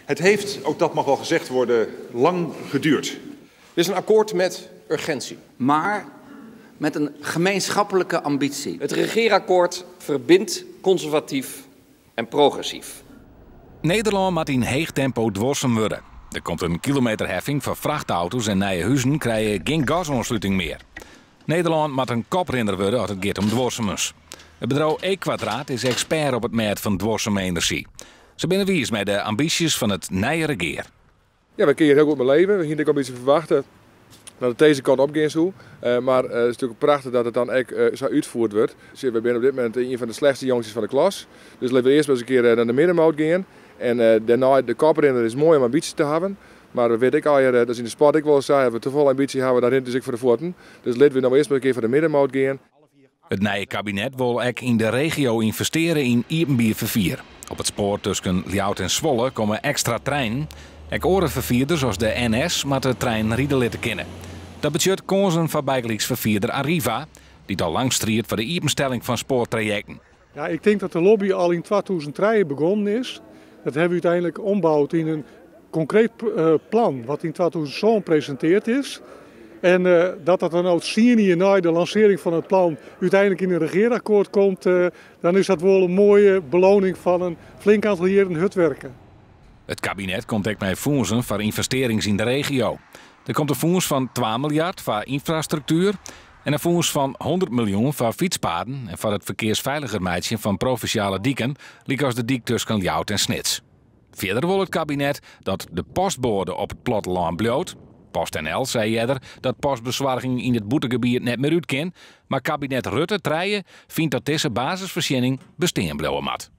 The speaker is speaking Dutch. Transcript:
Het heeft, ook dat mag wel gezegd worden, lang geduurd. Dit is een akkoord met urgentie. Maar met een gemeenschappelijke ambitie. Het regeerakkoord verbindt conservatief en progressief. Nederland moet in heeg tempo dwarsen worden. Er komt een kilometerheffing voor vrachtauto's en nieuwe huizen krijgen geen gasaansluiting meer. Nederland moet een koprenner worden als het gaat om dwarsemers. Het bedrijf E-Kwadraat is expert op het merk van dwarseme energie. Ze binnen wies met de ambities van het nieuwe regeer. Ja, we kunnen heel goed mee leven. We hier ook een beetje verwachten dat het deze kant op gaat zo. Maar het is natuurlijk prachtig dat het dan ook zo uitgevoerd wordt. Dus we zijn op dit moment een van de slechtste jongetjes van de klas. Dus laten we eerst maar eens een keer naar de middenmoot gaan. En daarna, de koprenner is mooi om ambitie te hebben. Maar we weten ook al, dat is in de sport ik wel eens zei, dat we te veel ambitie hebben, daarin is ik voor de voeten. Dus laten we nou eerst maar een keer voor de middenmoot gaan. Het nieuwe kabinet wil ook in de regio investeren in Iepenbiervervier. Op het spoor tussen Ljouwert en Zwolle komen extra treinen. Ook andere vervierders zoals de NS maar de trein rieden laten kennen. Dat budget kozen van bijgelijks vervierder Arriva, die al lang strijd voor de iepenstelling van spoortrajecten. Ja, ik denk dat de lobby al in 2003 begonnen is. Dat hebben we uiteindelijk ombouwd in een concreet plan wat in 2007 gepresenteerd is. En dat dan ook zien hier na de lancering van het plan uiteindelijk in een regeerakkoord komt, dan is dat wel een mooie beloning van een flink aantal jaren hutwerken. Het kabinet komt ook met fondsen voor investeringen in de regio. Er komt een fonds van 2 miljard voor infrastructuur en een fonds van 100 miljoen voor fietspaden en voor het verkeersveiliger maken van provinciale dieken, als de dik tussen Ljouwert en Snits. Verder wil het kabinet dat de postbode op het platteland bloot. PostNL zei eerder dat postbezorging in het boetegebied net meer uit kan, maar kabinet Rutte 3 vindt dat deze basisvoorziening bestaan blijven moet.